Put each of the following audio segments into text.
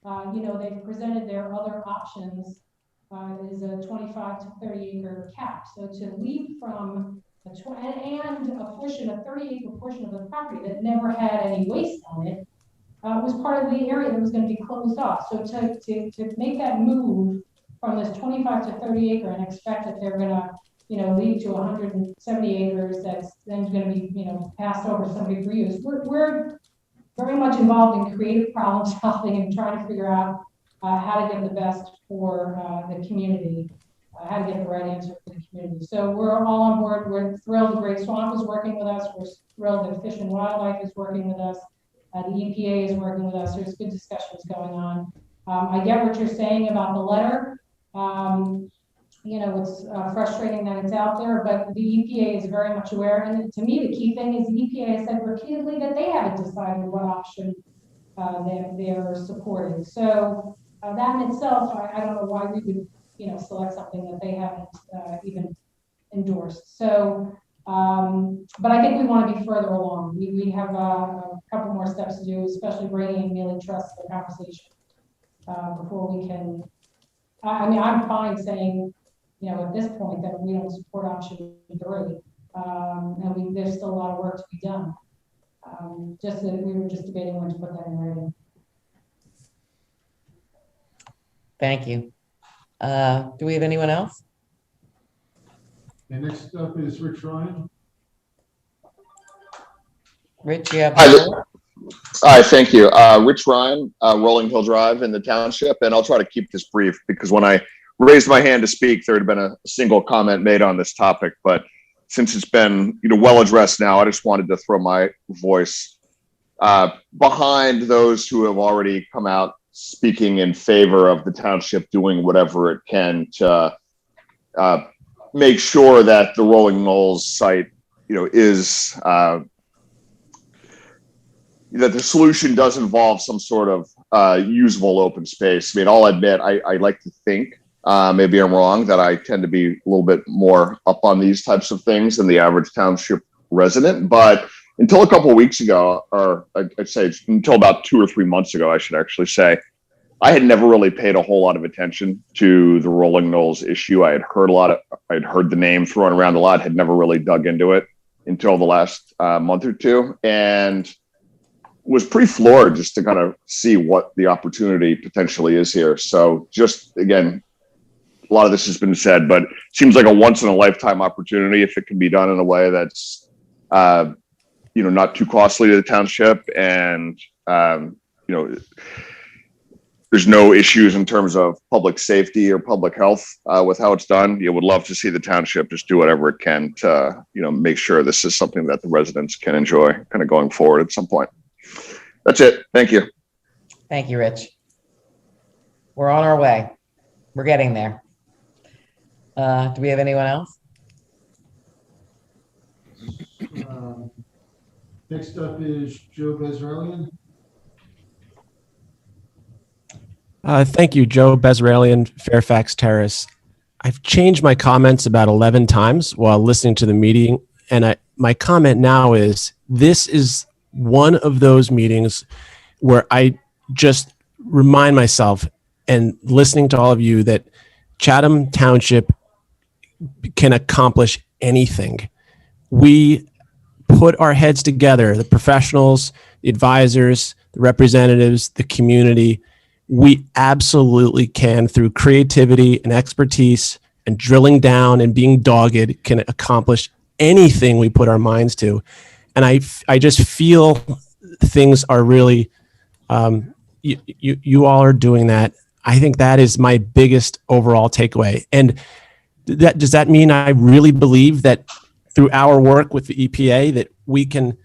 they've presented their other options is a 25 to 30 acre cap. So to leave from and a 30-acre portion of the property that never had any waste on it was part of the area that was going to be closed off. So to make that move from this 25 to 30 acre and expect that they're going to, lead to 170 acres that's then going to be, passed over to somebody for use. We're very much involved in creative problem solving and trying to figure out how to get the best for the community, how to get the right answer for the community. So we're all on board. We're thrilled the Great Swamp is working with us. We're thrilled that Fish and Wildlife is working with us. The EPA is working with us. There's good discussions going on. I get what you're saying about the letter. It's frustrating that it's out there, but the EPA is very much aware. And to me, the key thing is the EPA has said repeatedly that they haven't decided what option they're supporting. So that in itself, I don't know why we would, select something that they haven't even endorsed. So, but I think we want to be further along. We have a couple more steps to do, especially bringing Mealy Trust to the conversation before we can. I'm fine saying, at this point that we don't support option 3, and there's still a lot of work to be done. Just that we were just debating when to put that in writing. Thank you. Do we have anyone else? And next up is Rich Ryan. Rich, you have. Hi, thank you. Rich Ryan, Rolling Hill Drive in the township, and I'll try to keep this brief because when I raised my hand to speak, there had been a single comment made on this topic, but since it's been well addressed now, I just wanted to throw my voice behind those who have already come out speaking in favor of the township doing whatever it can to make sure that the Rolling Knolls site, is that the solution does involve some sort of usable open space. I mean, I'll admit, I like to think, maybe I'm wrong, that I tend to be a little bit more up on these types of things than the average township resident. But until a couple of weeks ago, or I'd say until about 2 or 3 months ago, I should actually say, I had never really paid a whole lot of attention to the Rolling Knolls issue. I'd heard the name thrown around a lot, had never really dug into it until the last month or two, and was pretty floored just to kind of see what the opportunity potentially is here. So just, again, a lot of this has been said, but it seems like a once in a lifetime opportunity if it can be done in a way that's, not too costly to the township. And, there's no issues in terms of public safety or public health with how it's done. You would love to see the township just do whatever it can to, make sure this is something that the residents can enjoy kind of going forward at some point. That's it. Thank you. Thank you, Rich. We're on our way. We're getting there. Do we have anyone else? Next up is Joe Bezralian. Thank you, Joe Bezralian, Fairfax Terrace. I've changed my comments about 11 times while listening to the meeting, and my comment now is, this is one of those meetings where I just remind myself and listening to all of you that Chatham Township can accomplish anything. We put our heads together, the professionals, the advisors, the representatives, the community. We absolutely can, through creativity and expertise and drilling down and being dogged, can accomplish anything we put our minds to. And I just feel things are really, you all are doing that. I think that is my biggest overall takeaway. And does that mean I really believe that through our work with the EPA that we can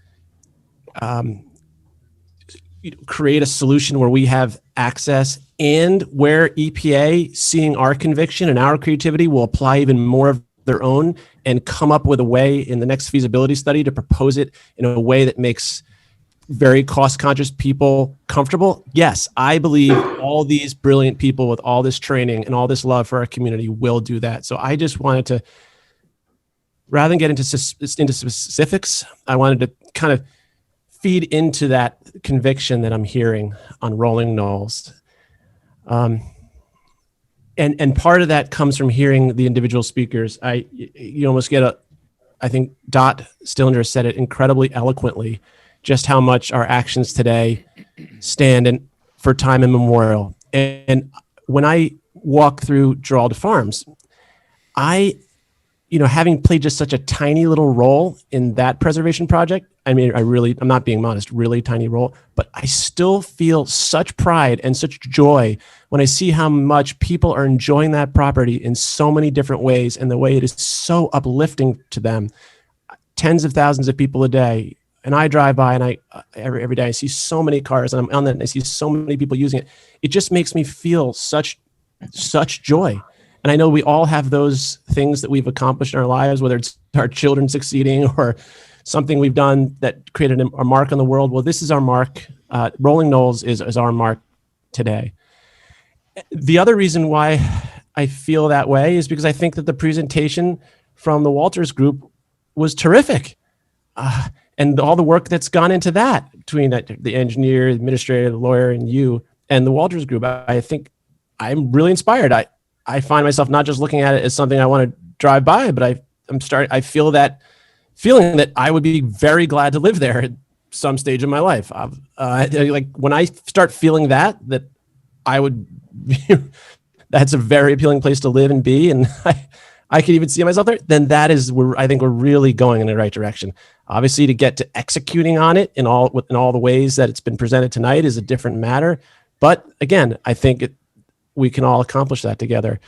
create a solution where we have access, and where EPA, seeing our conviction and our creativity, will apply even more of their own and come up with a way in the next feasibility study to propose it in a way that makes very cost-conscious people comfortable? Yes, I believe all these brilliant people with all this training and all this love for our community will do that. So I just wanted to, rather than get into specifics, I wanted to kind of feed into that conviction that I'm hearing on Rolling Knolls. And part of that comes from hearing the individual speakers. You almost get I think Dot Stillinger said it incredibly eloquently, just how much our actions today stand for time immemorial. And when I walk through Gerald Farms, having played just such a tiny little role in that preservation project, I'm not being modest, really tiny role, but I still feel such pride and such joy when I see how much people are enjoying that property in so many different ways and the way it is so uplifting to them. Tens of thousands of people a day. And I drive by and every day I see so many cars and I'm on that and I see so many people using it. It just makes me feel such joy. And I know we all have those things that we've accomplished in our lives, whether it's our children succeeding or something we've done that created a mark on the world. Well, this is our mark. Rolling Knolls is our mark today. The other reason why I feel that way is because I think that the presentation from the Walters Group was terrific. And all the work that's gone into that between the engineer, administrator, the lawyer, and you and the Walters Group, I think I'm really inspired. I find myself not just looking at it as something I want to drive by, but I feel that feeling that I would be very glad to live there at some stage of my life. Like when I start feeling that I would, that's a very appealing place to live and be. And I could even see myself there, then I think we're really going in the right direction. Obviously, to get to executing on it in all the ways that it's been presented tonight is a different matter. But again, I think we can all accomplish that together.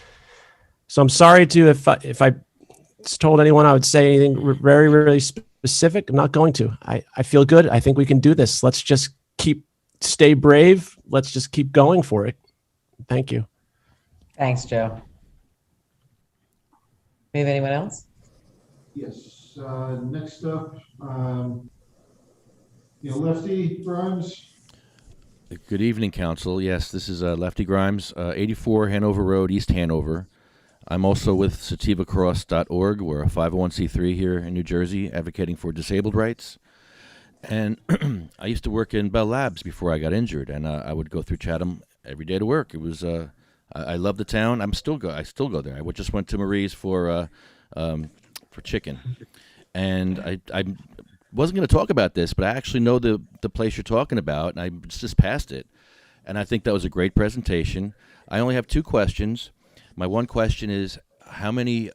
So I'm sorry if I told anyone I would say anything very, very specific. I'm not going to. I feel good. I think we can do this. Let's just stay brave. Let's just keep going for it. Thank you. Thanks, Joe. We have anyone else? Yes. Next up, Lefty Grimes. Good evening, Council. Yes, this is Lefty Grimes, 84 Hanover Road, East Hanover. I'm also with sativacross.org. We're a 501c3 here in New Jersey, advocating for disabled rights. And I used to work in Bell Labs before I got injured, and I would go through Chatham every day to work. It was I love the town. I still go there. I just went to Marie's for chicken, and I wasn't going to talk about this, but I actually know the place you're talking about, and I just passed it. And I think that was a great presentation. I only have two questions. My one question is, how many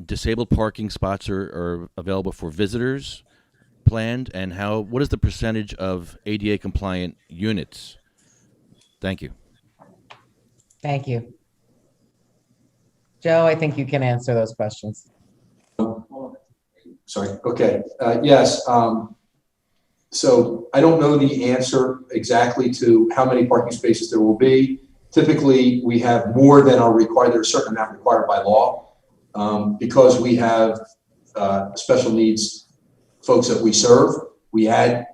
disabled parking spots are available for visitors planned, and what is the percentage of ADA compliant units? Thank you. Thank you. Joe, I think you can answer those questions. Sorry. Okay. Yes. So I don't know the answer exactly to how many parking spaces there will be. Typically, we have more than are required. There's a certain amount required by law because we have special needs folks that we serve. We add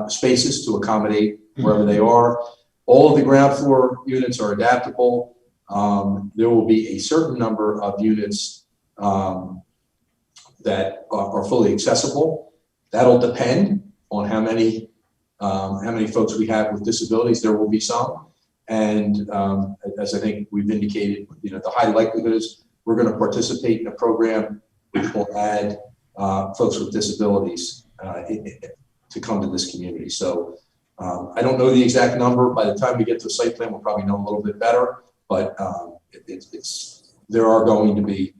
spaces to accommodate wherever they are. All of the ground floor units are adaptable. There will be a certain number of units that are fully accessible. That'll depend on how many folks we have with disabilities. There will be some, and as I think we've indicated, the high likelihood is we're going to participate in a program which will add folks with disabilities to come to this community. So I don't know the exact number. By the time we get to the site plan, we'll probably know a little bit better. But there are going to be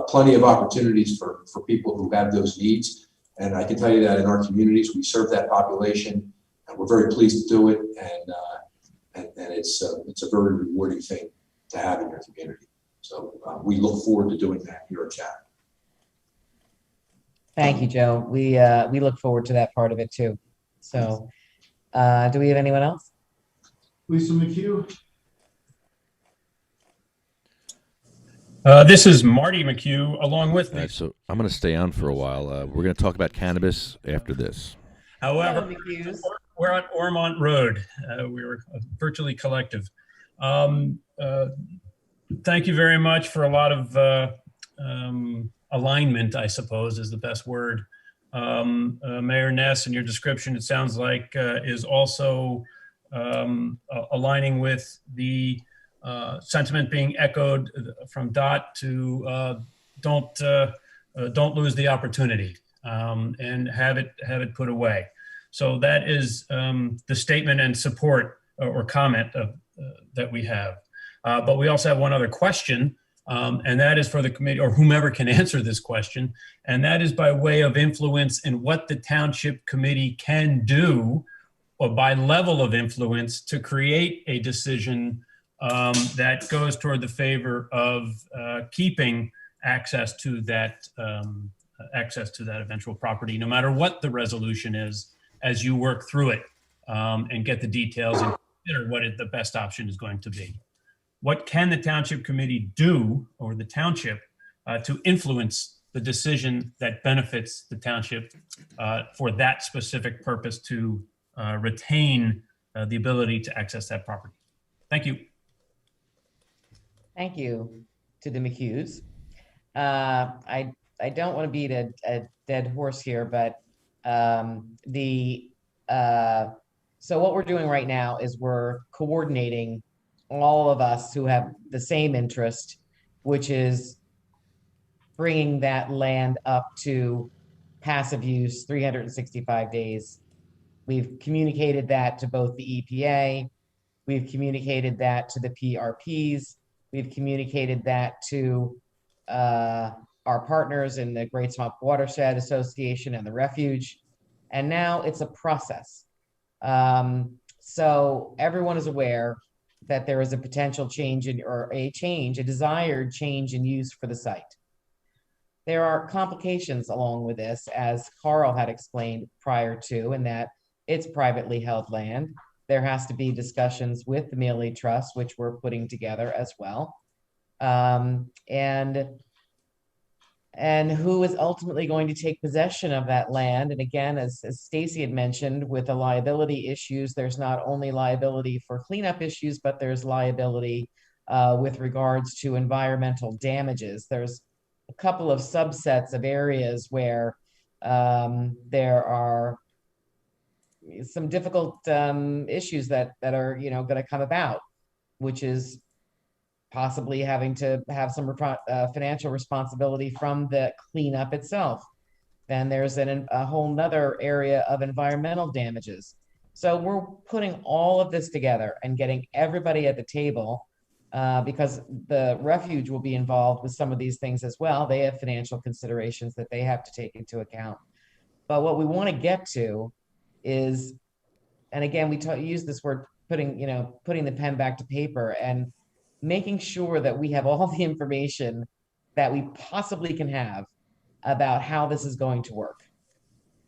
plenty of opportunities for people who have those needs. And I can tell you that in our communities, we serve that population, and we're very pleased to do it. And it's a very rewarding thing to have in your community. So we look forward to doing that here at Chatham. Thank you, Joe. We look forward to that part of it too. So do we have anyone else? Lisa McHugh. This is Marty McHugh along with me. Right, so I'm going to stay on for a while. We're going to talk about cannabis after this. However, we're on Ormont Road. We're virtually collective. Thank you very much for a lot of alignment, I suppose, is the best word. Mayor Ness, in your description, it sounds like is also aligning with the sentiment being echoed from Dot to don't lose the opportunity and have it put away. So that is the statement and support or comment that we have. But we also have one other question, and that is for the committee or whomever can answer this question. And that is by way of influence in what the township committee can do, or by level of influence, to create a decision that goes toward the favor of keeping access to that eventual property, no matter what the resolution is, as you work through it and get the details and consider what the best option is going to be. What can the township committee do, or the township, to influence the decision that benefits the township for that specific purpose to retain the ability to access that property? Thank you. Thank you to the McHughes. I don't want to beat a dead horse here, but so what we're doing right now is we're coordinating all of us who have the same interest, which is bringing that land up to passive use 365 days. We've communicated that to both the EPA. We've communicated that to the PRPs. We've communicated that to our partners in the Great Swamp Watershed Association and the Refuge. And now it's a process. So everyone is aware that there is a potential change a desired change in use for the site. There are complications along with this, as Carl had explained prior to, in that it's privately held land. There has to be discussions with the Mealy Trust, which we're putting together as well. And who is ultimately going to take possession of that land. And again, as Stacy had mentioned, with the liability issues, there's not only liability for cleanup issues, but there's liability with regards to environmental damages. There's a couple of subsets of areas where there are some difficult issues that are going to come about, which is possibly having to have some financial responsibility from the cleanup itself. Then there's a whole nother area of environmental damages. So we're putting all of this together and getting everybody at the table because the Refuge will be involved with some of these things as well. They have financial considerations that they have to take into account. But what we want to get to is, and again, we use this word, putting the pen back to paper and making sure that we have all the information that we possibly can have about how this is going to work,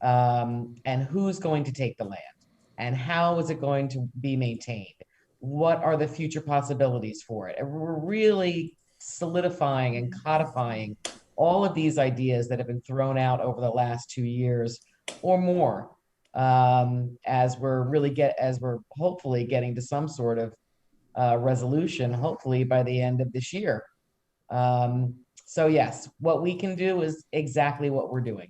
and who's going to take the land, and how is it going to be maintained? What are the future possibilities for it? And we're really solidifying and codifying all of these ideas that have been thrown out over the last 2 years or more, as we're hopefully getting to some sort of resolution, hopefully by the end of this year. So yes, what we can do is exactly what we're doing.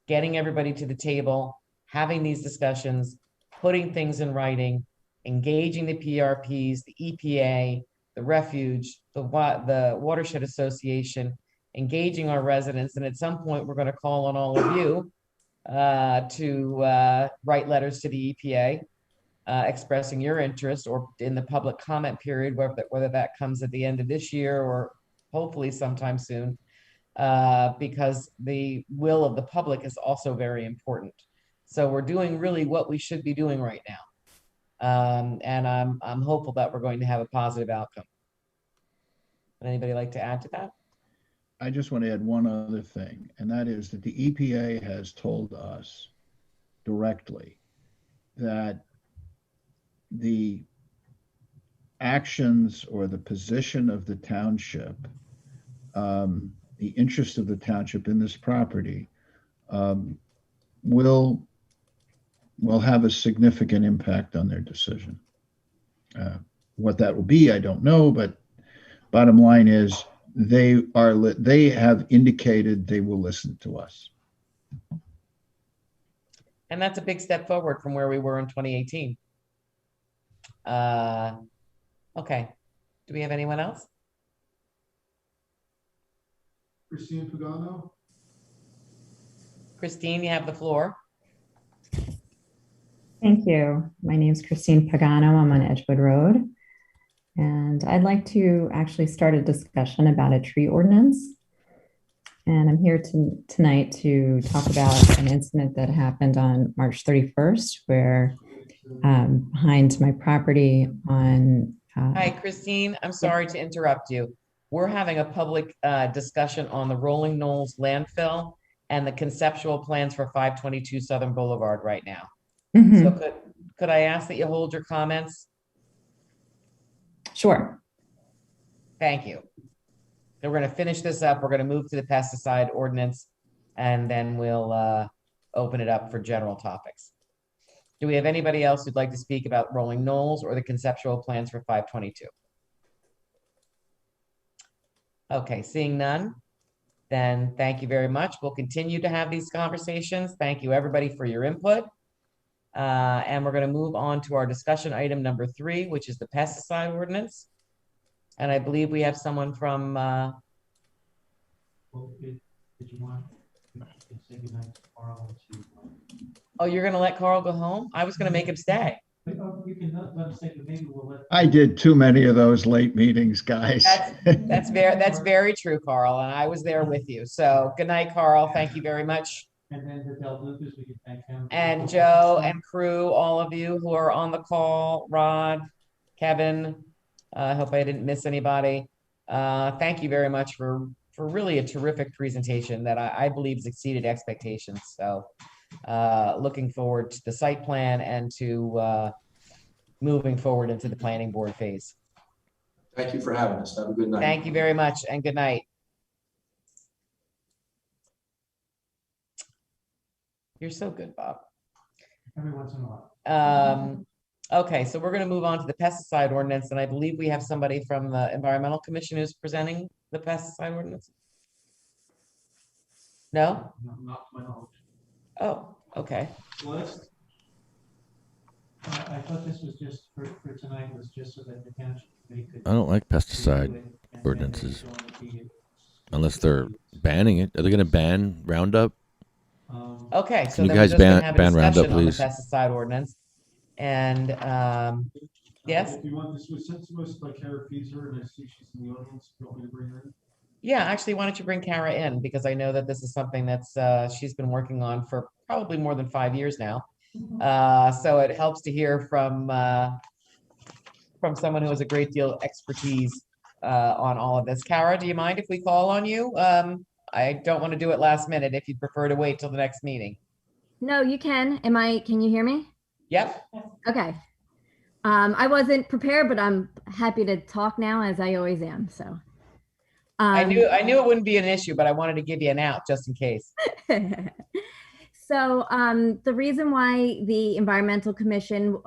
Getting everybody to the table, having these discussions, putting things in writing, engaging the PRPs, the EPA, the Refuge, the Watershed Association, engaging our residents. And at some point, we're going to call on all of you to write letters to the EPA, expressing your interest, or in the public comment period, whether that comes at the end of this year or hopefully sometime soon, because the will of the public is also very important. So we're doing really what we should be doing right now. And I'm hopeful that we're going to have a positive outcome. Would anybody like to add to that? I just want to add one other thing, and that is that the EPA has told us directly that the actions or the position of the township, the interest of the township in this property, will have a significant impact on their decision. What that will be, I don't know, but bottom line is they have indicated they will listen to us. And that's a big step forward from where we were in 2018. Okay. Do we have anyone else? Christine Pagano? Christine, you have the floor. Thank you. My name is Christine Pagano. I'm on Edgewood Road. And I'd like to actually start a discussion about a tree ordinance. And I'm here tonight to talk about an incident that happened on March 31st, where behind my property on... Hi, Christine. I'm sorry to interrupt you. We're having a public discussion on the Rolling Knolls landfill and the conceptual plans for 522 Southern Boulevard right now. Mhm. So could I ask that you hold your comments? Sure. Thank you. And we're going to finish this up. We're going to move to the pesticide ordinance, and then we'll open it up for general topics. Do we have anybody else who'd like to speak about Rolling Knolls or the conceptual plans for 522? Okay, seeing none, then thank you very much. We'll continue to have these conversations. Thank you, everybody, for your input. And we're going to move on to our discussion item number 3, which is the pesticide ordinance. And I believe we have someone from... Well, did you want to say goodnight to Carl? Oh, you're going to let Carl go home? I was going to make him stay. You can let him stay, but maybe we'll let... I did too many of those late meetings, guys. That's very true, Carl, and I was there with you. So good night, Carl. Thank you very much. And then the Del Lucas, we can thank him. And Joe and crew, all of you who are on the call, Rod, Kevin, I hope I didn't miss anybody. Thank you very much for really a terrific presentation that I believe has exceeded expectations. So looking forward to the site plan and to moving forward into the planning board phase. Thank you for having us. Have a good night. Thank you very much and good night. You're so good, Bob. Every once in a while. Okay, so we're going to move on to the pesticide ordinance, and I believe we have somebody from the Environmental Commission who's presenting the pesticide ordinance. No? Not to my knowledge. Oh, okay. List. I thought this was just for tonight, was just so that the township could... I don't like pesticide ordinances unless they're banning it. Are they going to ban Roundup? Okay, so Can you then guys we're just gonna ban have a Roundup, discussion on the please? pesticide ordinance. And yes, If you want, this was sent to us by Kara Feeser, and I see she's in the audience. You want me to bring her in? yeah, actually, why don't you bring Kara in, because I know that this is something that's she's been working on for probably more than 5 years now. So it helps to hear from someone who has a great deal of expertise on all of this. Kara, do you mind if we call on you? I don't want to do it last minute if you'd prefer to wait till the next meeting. No, you can. Can you hear me? Yep. Okay. I wasn't prepared, but I'm happy to talk now, as I always am. So I knew it wouldn't be an issue, but I wanted to give you an out just in case. So the reason why the Environmental Commission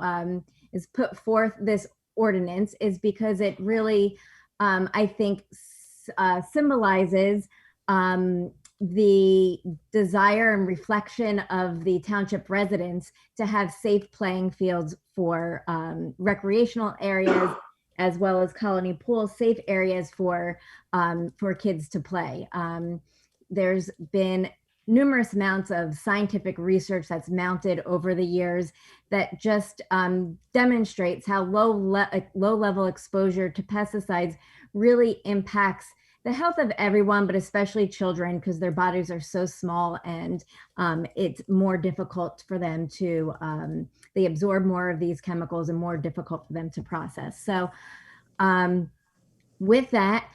is put forth this ordinance is because it really, I think, symbolizes the desire and reflection of the township residents to have safe playing fields for recreational areas, as well as colony pools, safe areas for kids to play. There's been numerous amounts of scientific research that's mounted over the years that just demonstrates how low level exposure to pesticides really impacts the health of everyone, but especially children, because their bodies are so small and it's more difficult for them to, they absorb more of these chemicals and more difficult for them to process. So with that,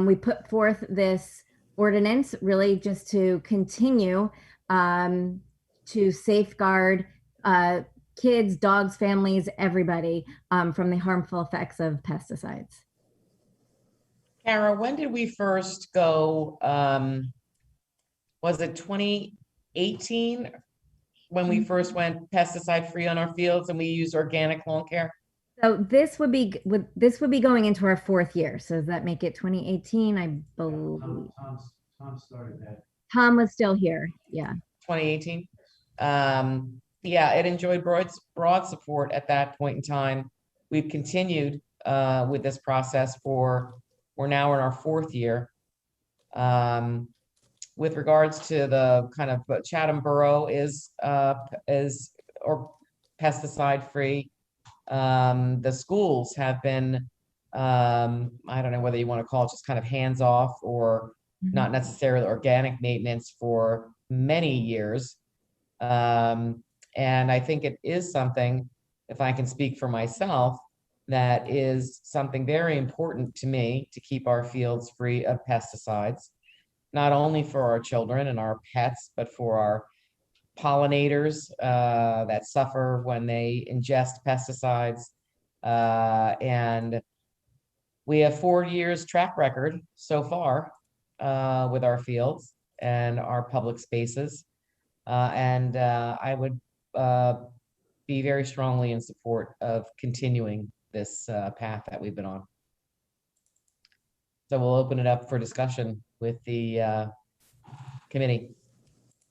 we put forth this ordinance really just to continue to safeguard kids, dogs, families, everybody from the harmful effects of pesticides. Kara, when did we first go, was it 2018 when we first went pesticide free on our fields and we used organic lawn care? So this would be going into our 4th year. So does that make it 2018? I believe. Tom started that. Tom was still here. Yeah. 2018. Yeah, it enjoyed broad support at that point in time. we've continued with this process we're now in our 4th year. With regards to the kind of Chatham Borough is or pesticide free. The schools have been, I don't know whether you want to call it just kind of hands off or not necessarily organic maintenance for many years. And I think it is something, if I can speak for myself, that is something very important to me to keep our fields free of pesticides, not only for our children and our pets, but for our pollinators that suffer when they ingest pesticides. And we have 4 years track record so far with our fields and our public spaces. And I would be very strongly in support of continuing this path that we've been on. So we'll open it up for discussion with the committee.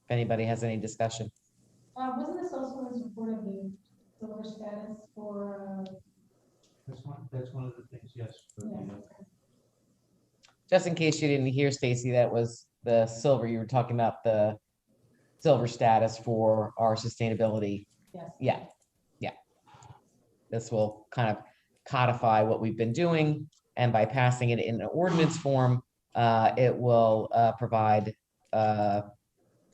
If anybody has any discussion. Wasn't this also in support of the silver status for? That's one of the things, yes. Just in case you didn't hear, Stacy, that was the silver. You were talking about the silver status for our sustainability. Yes. Yeah, yeah. This will kind of codify what we've been doing, and by passing it in an ordinance form, it will provide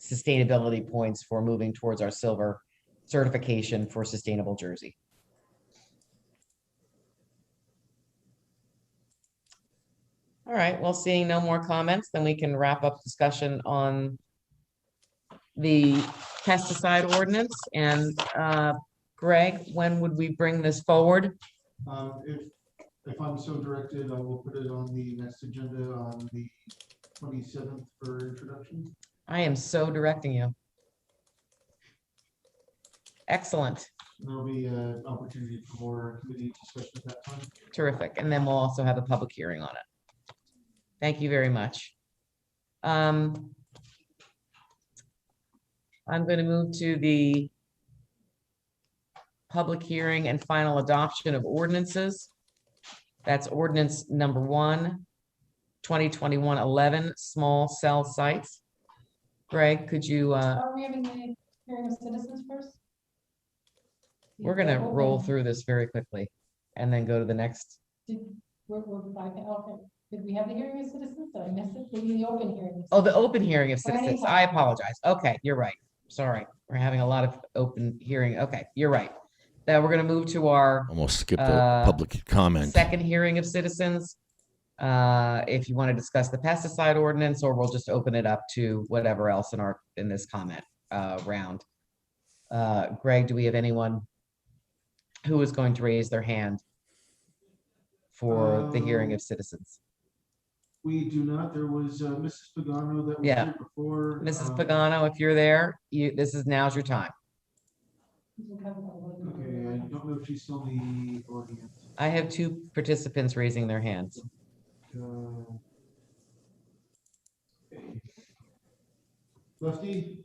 sustainability points for moving towards our silver certification for sustainable Jersey. All right, well, seeing no more comments, then we can wrap up discussion on the pesticide ordinance. And Greg, when would we bring this forward? If I'm so directed, I will put it on the next agenda on the 27th for introduction. I am so directing you. Excellent. There'll be an opportunity for more committee discussion at that time. Terrific. And then we'll also have a public hearing on it. Thank you very much. I'm going to move to the public hearing and final adoption of ordinances. That's ordinance number 1, 2021-11, small cell sites. Greg, could you? Are we having the hearing of citizens first? We're going to roll through this very quickly and then go to the next. Okay. Did we have the hearing of citizens? Did I miss it? Maybe the open hearing. Oh, the open hearing of citizens. anytime. I apologize. Okay, you're right. Sorry. We're having a lot of open hearing. Okay, you're right. Now we're going to move to our Almost skipped the public comment. second hearing of citizens. If you want to discuss the pesticide ordinance, or we'll just open it up to whatever else in this comment round. Greg, do we have anyone who is going to raise their hand for the hearing of citizens? We do not. There was Mrs. Pagano that was Yeah. here before. Mrs. Pagano, if you're there, now's your time. Okay, I don't know if she's still in the audience. I have 2 participants raising their hands. Okay. Lefty?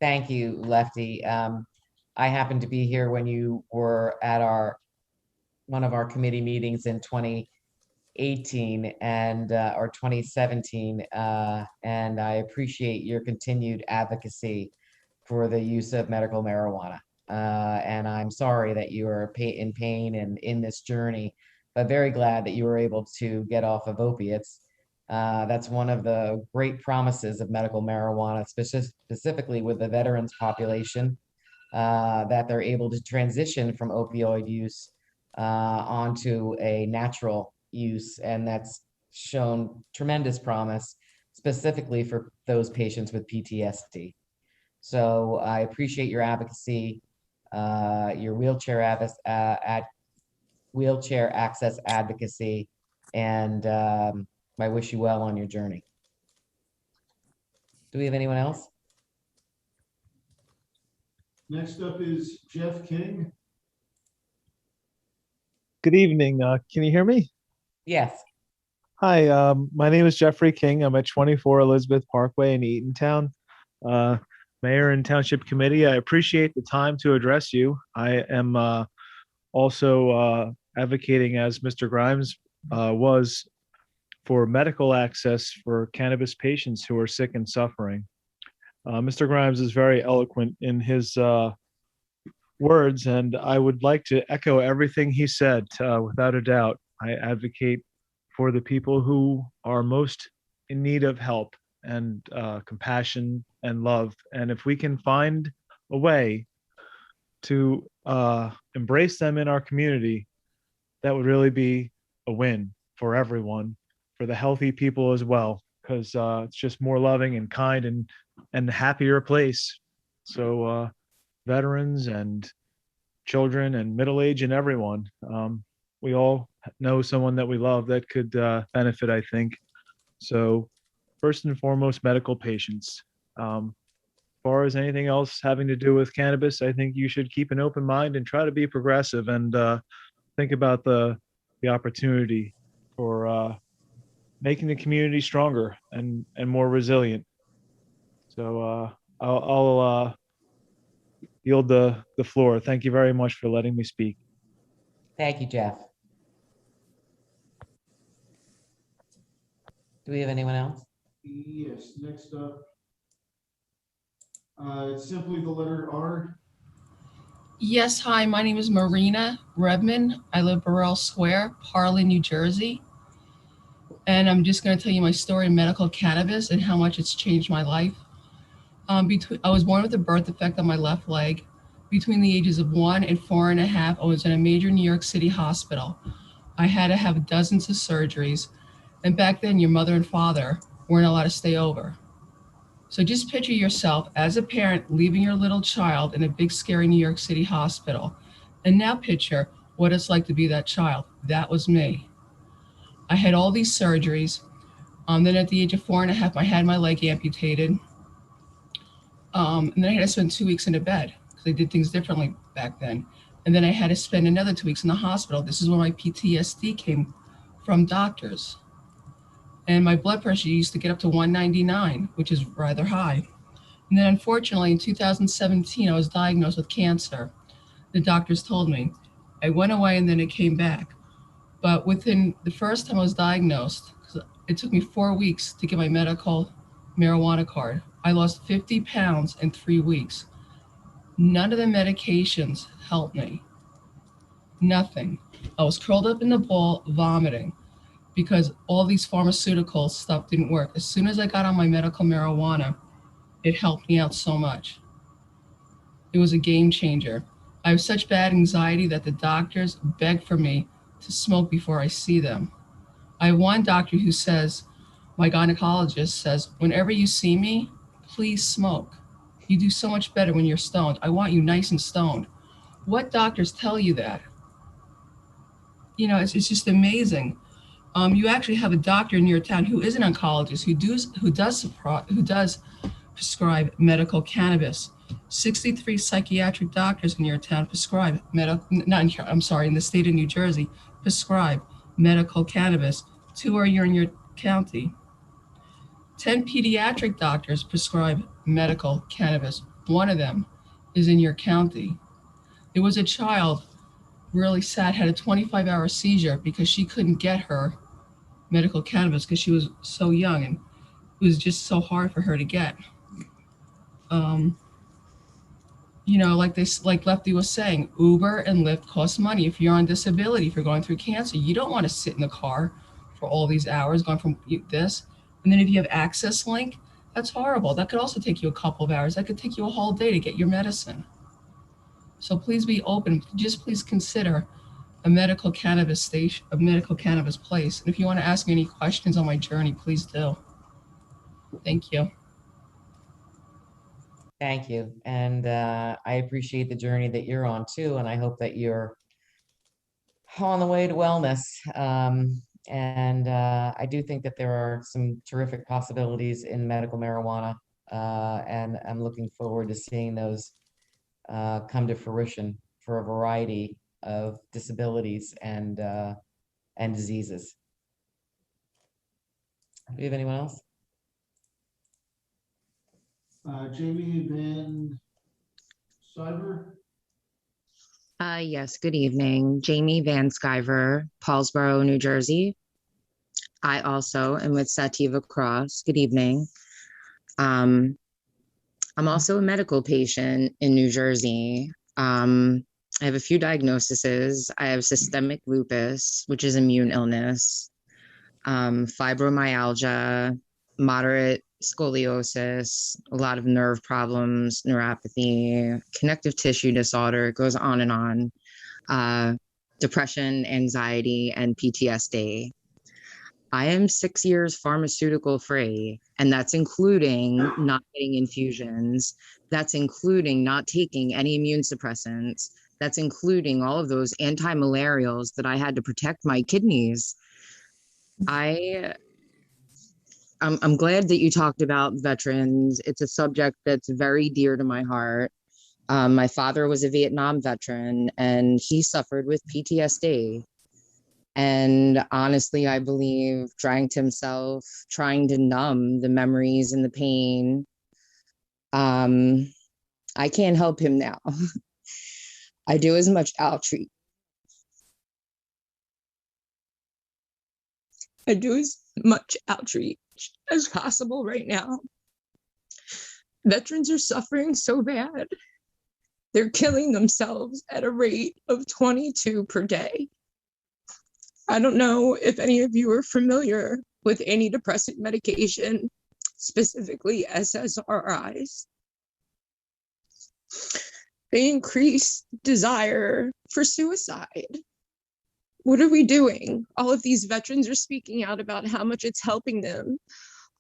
Thank you, Lefty. I happened to be here when you were at one of our committee meetings in 2018 and or 2017, and I appreciate your continued advocacy for the use of medical marijuana. And I'm sorry that you are in pain and in this journey, but very glad that you were able to get off of opiates. That's one of the great promises of medical marijuana, specifically with the veterans population, that they're able to transition from opioid use onto a natural use, and that's shown tremendous promise, specifically for those patients with PTSD. So I appreciate your advocacy, your wheelchair access advocacy, and I wish you well on your journey. Do we have anyone else? Next up is Jeff King. Good evening. Can you hear me? Yes. Hi, my name is Jeffrey King. I'm at 24 Elizabeth Parkway in Eatontown. Mayor and Township Committee, I appreciate the time to address you. I am also advocating, as Mr. Grimes was, for medical access for cannabis patients who are sick and suffering. Mr. Grimes is very eloquent in his words, and I would like to echo everything he said. Without a doubt, I advocate for the people who are most in need of help and compassion and love. And if we can find a way to embrace them in our community, that would really be a win for everyone, for the healthy people as well, because it's just more loving and kind and happier place. So veterans and children and middle age and everyone, we all know someone that we love that could benefit, I think. So first and foremost, medical patients. As far as anything else having to do with cannabis, I think you should keep an open mind and try to be progressive and think about the opportunity for making the community stronger and more resilient. So I'll yield the floor. Thank you very much for letting me speak. Thank you, Jeff. Do we have anyone else? Yes, next up. It's simply the letter R. Yes, hi, my name is Marina Redman. I live Burrell Square, Harley, New Jersey. And I'm just going to tell you my story in medical cannabis and how much it's changed my life. I was born with a birth defect on my left leg. Between the ages of 1 and 4.5, I was in a major New York City hospital. I had to have dozens of surgeries. And back then, your mother and father weren't allowed to stay over. So just picture yourself as a parent leaving your little child in a big, scary New York City hospital. And now picture what it's like to be that child. That was me. I had all these surgeries. Then at the age of 4.5, I had my leg amputated. And then I had to spend 2 weeks in a bed because they did things differently back then. And then I had to spend another 2 weeks in the hospital. This is where my PTSD came from doctors. And my blood pressure used to get up to 199, which is rather high. And then unfortunately, in 2017, I was diagnosed with cancer. The doctors told me. I went away and then it came back. But within the first time I was diagnosed, it took me 4 weeks to get my medical marijuana card. I lost 50 pounds in 3 weeks. None of the medications helped me. Nothing. I was curled up in the ball, vomiting, because all these pharmaceutical stuff didn't work. As soon as I got on my medical marijuana, it helped me out so much. It was a game changer. I have such bad anxiety that the doctors beg for me to smoke before I see them. I have one doctor who says, my gynecologist says, whenever you see me, please smoke. You do so much better when you're stoned. I want you nice and stoned. What doctors tell you that? You know, it's just amazing. You actually have a doctor in your town who is an oncologist who does prescribe medical cannabis. 63 psychiatric doctors in your town prescribe in the state of New Jersey, prescribe medical cannabis. 2 are in your county. 10 pediatric doctors prescribe medical cannabis. One of them is in your county. There was a child really sad, had a 25-hour seizure because she couldn't get her medical cannabis because she was so young and it was just so hard for her to get. You know, like Lefty was saying, Uber and Lyft cost money. If you're on disability, if you're going through cancer, you don't want to sit in the car for all these hours going from this. And then if you have Access Link, that's horrible. That could also take you a couple of hours. That could take you a whole day to get your medicine. So please be open. Just please consider a medical cannabis station, a medical cannabis place. And if you want to ask me any questions on my journey, please do. Thank you. Thank you. And I appreciate the journey that you're on too. And I hope that you're on the way to wellness. I do think that there are some terrific possibilities in medical marijuana. And I'm looking forward to seeing those come to fruition for a variety of disabilities and diseases. Do we have anyone else? Jamie Van Cyber. Yes, good evening. Jamie Van Skyver, Paulsboro, New Jersey. I also am with Sativa Cross. Good evening. I'm also a medical patient in New Jersey. I have a few diagnoses. I have systemic lupus, which is immune illness, fibromyalgia, moderate scoliosis, a lot of nerve problems, neuropathy, connective tissue disorder, it goes on and on, depression, anxiety, and PTSD. I am 6 years pharmaceutical free, and that's including not getting infusions. That's including not taking any immune suppressants. That's including all of those anti-malarials that I had to protect my kidneys. I'm glad that you talked about veterans. It's a subject that's very dear to my heart. My father was a Vietnam veteran and he suffered with PTSD. And honestly, I believe drank himself, trying to numb the memories and the pain. I can't help him now. I do as much outreach. I do as much outreach as possible right now. Veterans are suffering so bad. They're killing themselves at a rate of 22 per day. I don't know if any of you are familiar with antidepressant medication, specifically SSRIs. They increase desire for suicide. What are we doing? All of these veterans are speaking out about how much it's helping them.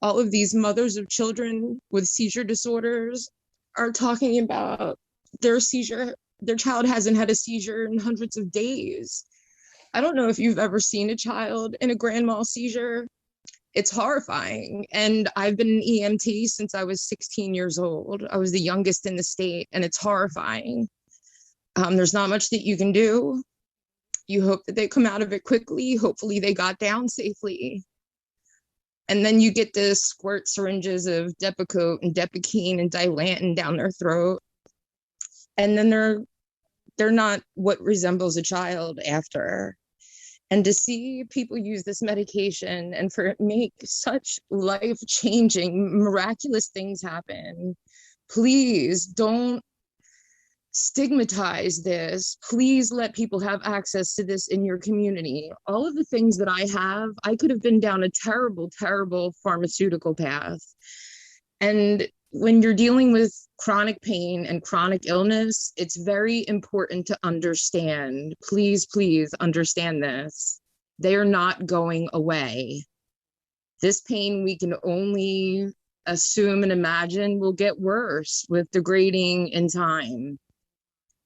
All of these mothers of children with seizure disorders are talking about their child hasn't had a seizure in hundreds of days. I don't know if you've ever seen a child in a grand mal seizure. It's horrifying. And I've been an EMT since I was 16 years old. I was the youngest in the state, and it's horrifying. There's not much that you can do. You hope that they come out of it quickly. Hopefully they got down safely. And then you get to squirt syringes of Depakote and Depakine and Dilantin down their throat. And then they're not what resembles a child after. And to see people use this medication and for it make such life-changing, miraculous things happen, please don't stigmatize this. Please let people have access to this in your community. All of the things that I have, I could have been down a terrible, terrible pharmaceutical path. And when you're dealing with chronic pain and chronic illness, it's very important to understand. Please, please understand this. They are not going away. This pain we can only assume and imagine will get worse with degrading in time.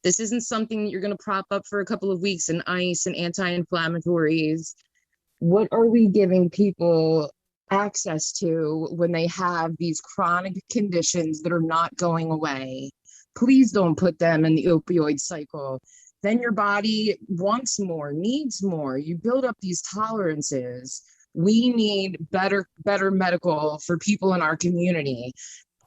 This isn't something you're going to prop up for a couple of weeks in ice and anti-inflammatories. What are we giving people access to when they have these chronic conditions that are not going away? Please don't put them in the opioid cycle. Then your body wants more, needs more. You build up these tolerances. We need better medical for people in our community.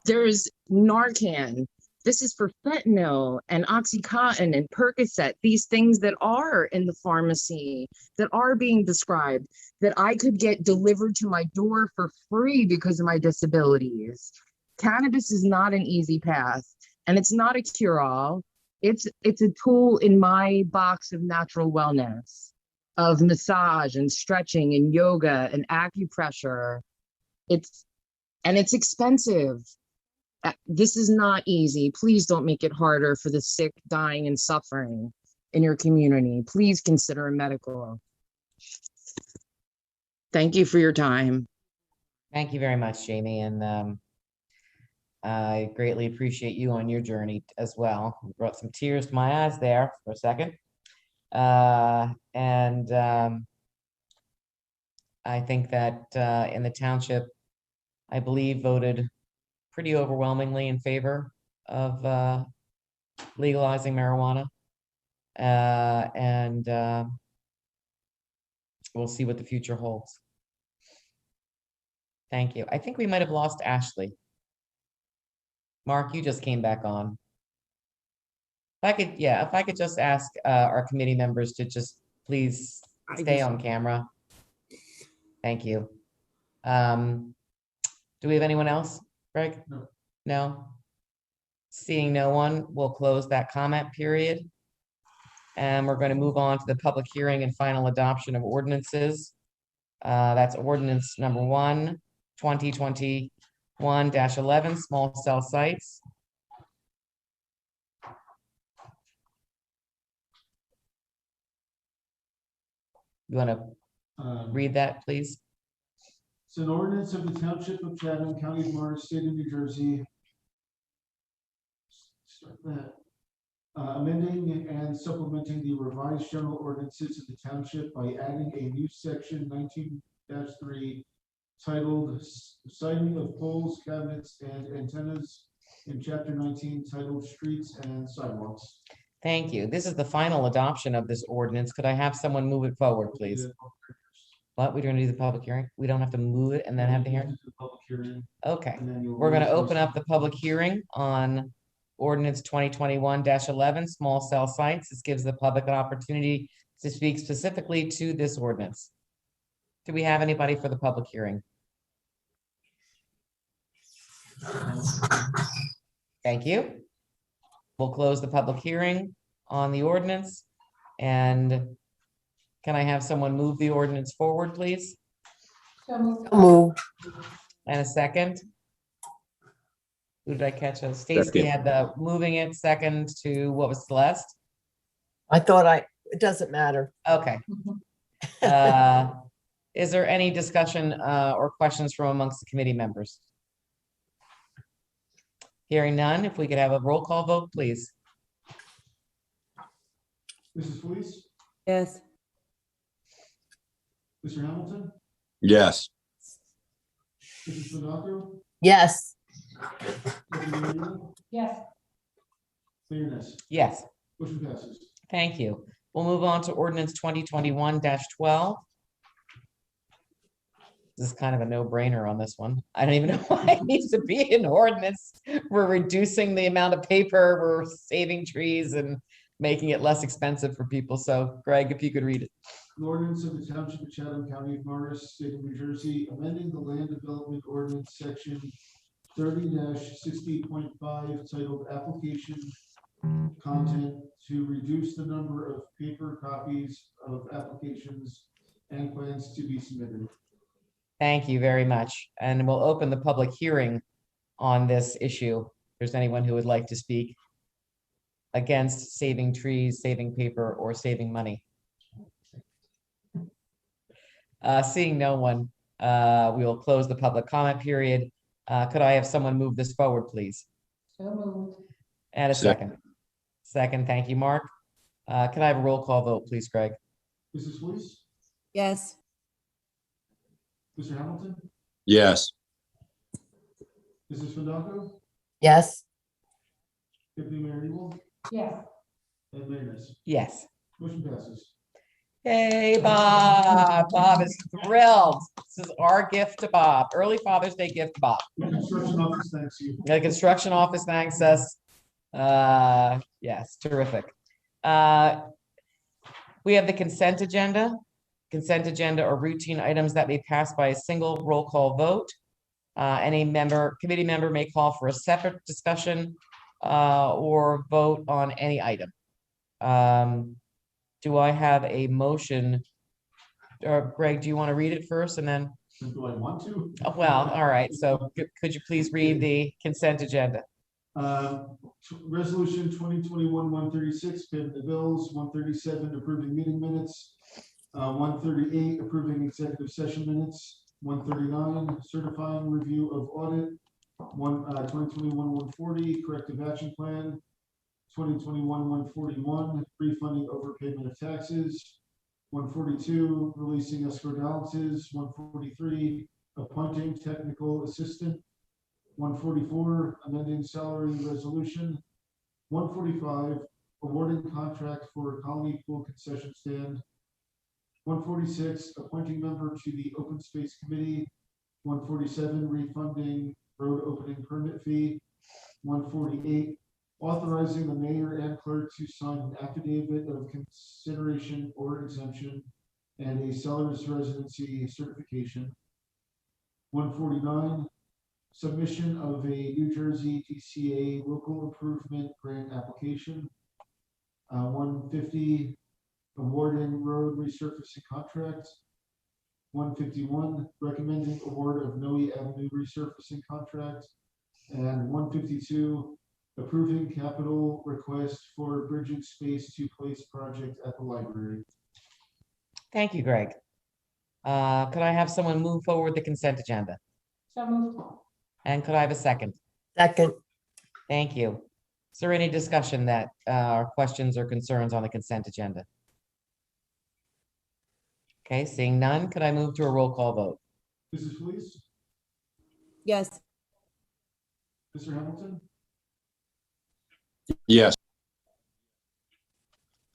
There's Narcan. This is for fentanyl and Oxycontin and Percocet, these things that are in the pharmacy, that are being prescribed, that I could get delivered to my door for free because of my disabilities. Cannabis is not an easy path, and it's not a cure-all. It's a tool in my box of natural wellness, of massage and stretching and yoga and acupressure. It's expensive. This is not easy. Please don't make it harder for the sick, dying, and suffering in your community. Please consider medical. Thank you for your time. Thank you very much, Jamie, and I greatly appreciate you on your journey as well. You brought some tears to my eyes there for a second. I think that in the township, I believe voted pretty overwhelmingly in favor of legalizing marijuana. We'll see what the future holds. Thank you. I think we might have lost Ashley. Mark, you just came back on. If I could just ask our committee members to just please stay on camera. Thank you. Do we have anyone else, Greg? No. No? Seeing no one, we'll close that comment period. And we're going to move on to the public hearing and final adoption of ordinances. That's ordinance number 1, 2021-11, small cell sites. You want to read that, please? It's an ordinance of the Township of Chatham, County of Morris, State of New Jersey. Start that. Amending and supplementing the revised general ordinances of the township by adding a new section 19-3 titled Siting of Poles, Cabinets, and Antennas in Chapter 19 titled Streets and Sidewalks. Thank you. This is the final adoption of this ordinance. Could I have someone move it forward, please? What, we're going to do the public hearing? We don't have to move it and then have the hearing? Okay. We're going to open up the public hearing on ordinance 2021-11, small cell sites. This gives the public an opportunity to speak specifically to this ordinance. Do we have anybody for the public hearing? Thank you. We'll close the public hearing on the ordinance. And can I have someone move the ordinance forward, please? So Moved. And a second? Who did I catch? Stacy had the moving it. Second to, what was Celeste? I thought it doesn't matter. Okay. Is there any discussion or questions from amongst the committee members? Hearing none, if we could have a roll call vote, please. Mrs. Felice? Yes. Mr. Hamilton? Yes. Mrs. Fidato? Yes. Deputy Mayor Ewell? yes, Mayor Ness? Yes, Motion passes. thank you. We'll move on to ordinance 2021-12. This is kind of a no-brainer on this one. I don't even know why it needs to be an ordinance. We're reducing the amount of paper, we're saving trees and making it less expensive for people. So Greg, if you could read it. An ordinance of the Township of Chatham, County of Morris, State of New Jersey, amending the Land Development Ordinance Section 30-60.5 titled Application Content to reduce the number of paper copies of applications and plans to be submitted. Thank you very much. And we'll open the public hearing on this issue. If there's anyone who would like to speak against saving trees, saving paper, or saving money. Seeing no one, we will close the public comment period. Could I have someone move this forward, please? so moved, And a second. Second, thank you, Mark. Can I have a roll call vote, please, Greg? Mrs. Felice? Yes. Mr. Hamilton? Yes. Mrs. Fidato? Yes. Deputy Mayor Ewell? yes, And Mayor Ness? Yes. Motion passes. Yay, Bob. Bob is thrilled. This is our gift to Bob. Early Father's Day gift to Bob. The construction office thanks you. The construction office thanks us. Yes, terrific. We have the consent agenda. Consent agenda are routine items that may pass by a single roll call vote. Any committee member may call for a separate discussion or vote on any item. Do I have a motion? Or Greg, do you want to read it first and then? Do I want to? Well, all right. So could you please read the consent agenda? Resolution 2021-136, payment the bills, 137, approving meeting minutes, 138, approving executive session minutes, 139, certifying review of audit, 2021-140, corrective action plan, 2021-141, refunding overpayment of taxes, 142, releasing escrow balances, 143, appointing technical assistant, 144, amending salary resolution, 145, awarding contract for Colony Pool concession stand, 146, appointing member to the Open Space Committee, 147, refunding road opening permit fee, 148, authorizing the mayor and clerk to sign an affidavit of consideration or exemption and a seller's residency certification, 149, submission of a New Jersey DCA local improvement grant application, 150, awarding road resurfacing contract, 151, recommending award of Noe Avenue resurfacing contract, and 152, approving capital request for bridging space to place project at the library. Thank you, Greg. Could I have someone move forward the consent agenda? So moved. And could I have a second? Second. Thank you. Is there any discussion that or questions or concerns on the consent agenda? Okay, seeing none, could I move to a roll call vote? Mrs. Felice, Yes. Mr. Hamilton, Yes.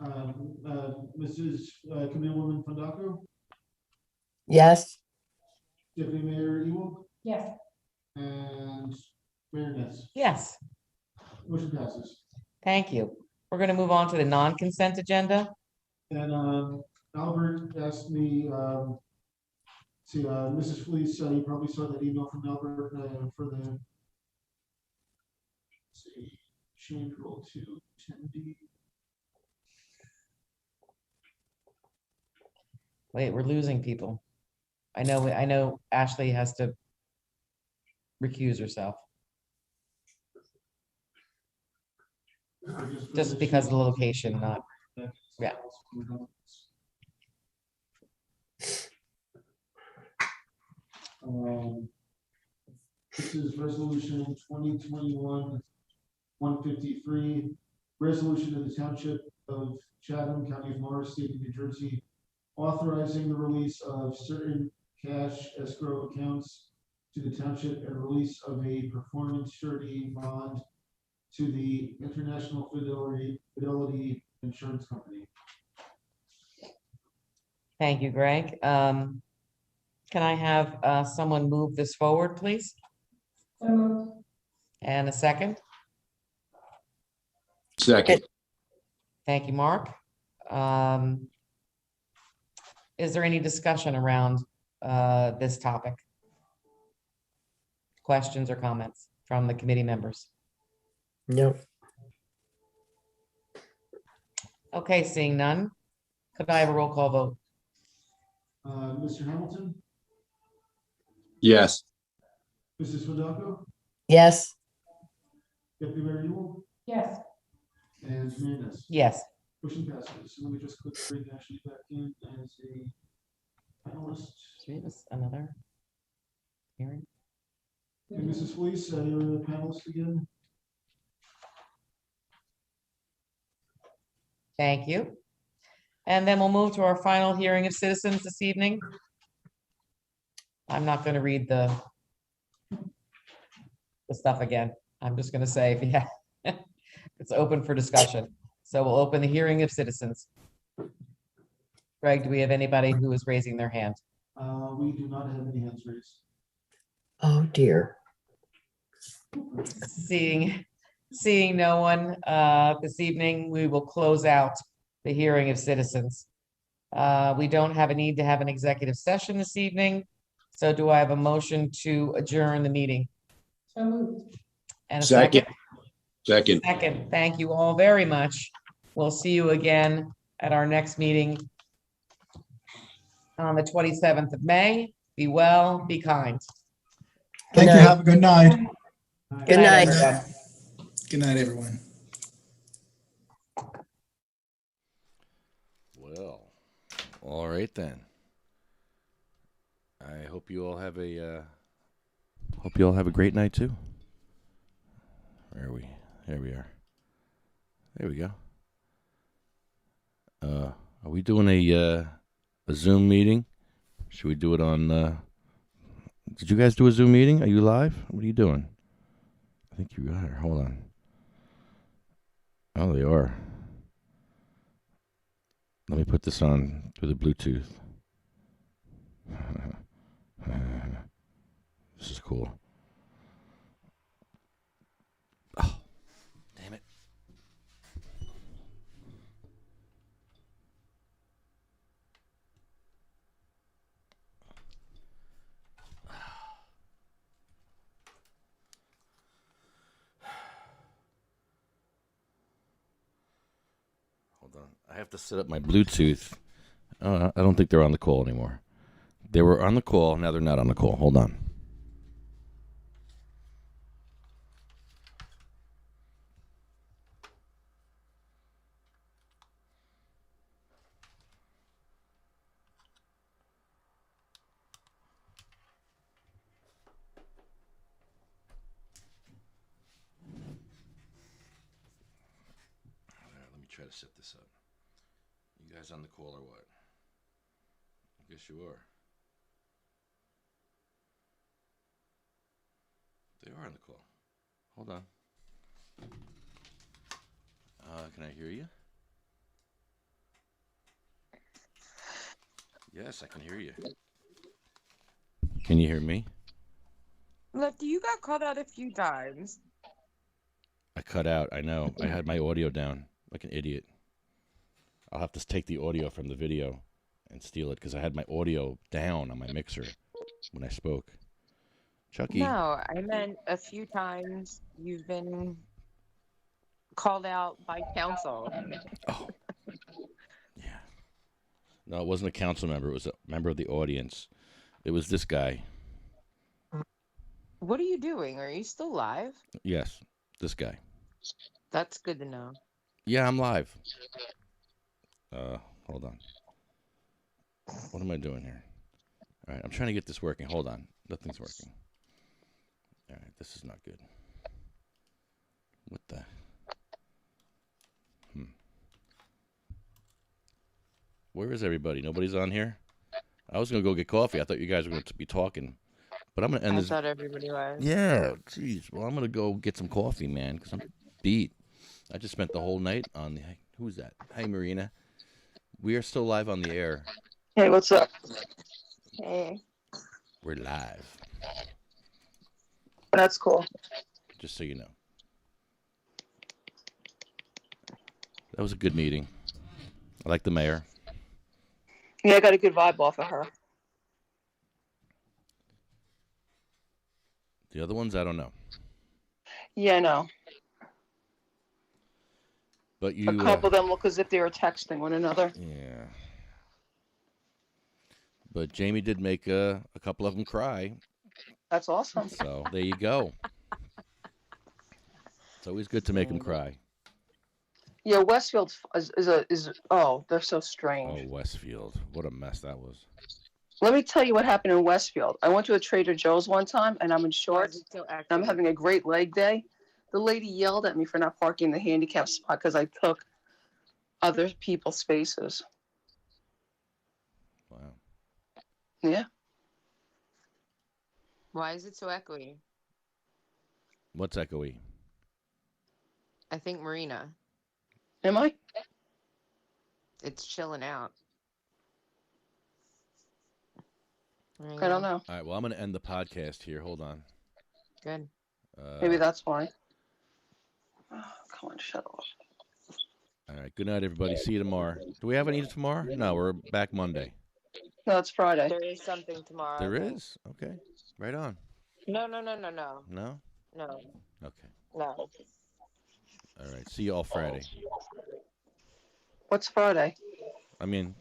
Mrs. Camillewoman Fondaco, Yes. Deputy Mayor Ewell, Yes. and Mayor Ness. Yes, Motion passes. thank you. We're going to move on to the non-consent agenda. And Albert asked me, Mrs. Felice, you probably saw that email from Albert for the, let's see, change rule to 10D. Wait, we're losing people. I know Ashley has to recuse herself just because of the location, not, yeah. This is resolution 2021-153, resolution of the Township of Chatham, County of Morris, State of New Jersey, authorizing the release of certain cash escrow accounts to the township and release of a performance surety bond to the International Fidelity Insurance Company. Thank you, Greg. Can I have someone move this forward, please? So moved. And a second? Second. Thank you, Mark. Is there any discussion around this topic? Questions or comments from the committee members? No. Okay, seeing none, could I have a roll call vote? Mr. Hamilton, Yes. Mrs. Fondaco, Yes. Deputy Mayor Ewell, Yes. and Mayor Ness. Yes. Motion passes. So let me just quick bring Ashley back in as a panelist. Should we have another hearing? And Mrs. Felice, you're a panelist again. Thank you. And then we'll move to our final hearing of citizens this evening. I'm not going to read the stuff again. I'm just going to say, yeah, it's open for discussion. So we'll open the hearing of citizens. Greg, do we have anybody who is raising their hand? We do not have any hands raised. Oh, dear. Seeing no one this evening, we will close out the hearing of citizens. We don't have a need to have an executive session this evening. So do I have a motion to adjourn the meeting? So moved. And a second? Second. Second. Thank you all very much. We'll see you again at our next meeting on the 27th of May. Be well, be kind. Thank you. Have a good night. Good night. Everyone. Good night, everyone. Well, all right then. I hope you all have a great night too. Where are we? There we are. There we go. Are we doing a Zoom meeting? Should we do it on? Did you guys do a Zoom meeting? Are you live? What are you doing? I think you are. Hold on. Oh, they are. Let me put this on with a Bluetooth. This is cool. Oh, damn it. Hold on. I have to set up my Bluetooth. I don't think they're on the call anymore. They were on the call. Now they're not on the call. Hold on. Let me try to set this up. You guys on the call or what? I guess you are. They are on the call. Hold on. Can I hear you? Yes, I can hear you. Can you hear me? Lefty, you got cut out a few times. I cut out. I know. I had my audio down like an idiot. I'll have to take the audio from the video and steal it because I had my audio down on my mixer when I spoke. Chucky. No, I meant a few times you've been called out by council. Oh. Yeah. No, it wasn't a council member. It was a member of the audience. It was this guy. What are you doing? Are you still live? Yes, this guy. That's good to know. Yeah, I'm live. Hold on. What am I doing here? All right, I'm trying to get this working. Hold on. Nothing's working. All right, this is not good. What the? Where is everybody? Nobody's on here? I was going to go get coffee. I thought you guys were going to be talking. But I'm going to end I this. thought everybody was. Yeah, jeez. Well, I'm going to go get some coffee, man, because I'm beat. I just spent the whole night on the... Who's that? Hi, Marina. We are still live on the air. Hey, what's up? Hey. We're live. That's cool. Just so you know. That was a good meeting. I like the mayor. Yeah, I got a good vibe off of her. The other ones, I don't know. Yeah, I know. But you... A couple of them look as if they were texting one another. Yeah. But Jamie did make a couple of them cry. That's awesome. So there you go. It's always good to make them cry. Yeah, Westfield is oh, they're so strange. Oh, Westfield. What a mess that was. Let me tell you what happened in Westfield. I went to a Trader Joe's one time, and I'm in shorts. And I'm having a great leg day. The lady yelled at me for not parking the handicap spot because I took other people's spaces. Wow. Yeah. Why is it so echoey? What's echoey? I think Marina. Am I? It's chilling out. I don't know. All right. Well, I'm going to end the podcast here. Hold on. Good. Maybe that's why. Oh, come on, shut up. All right. Good night, everybody. See you tomorrow. Do we have any tomorrow? No, we're back Monday. No, it's Friday. There is something tomorrow. There is? Okay. Right on. No. No? No. Okay. No. All right. See you all Friday. What's Friday? I mean,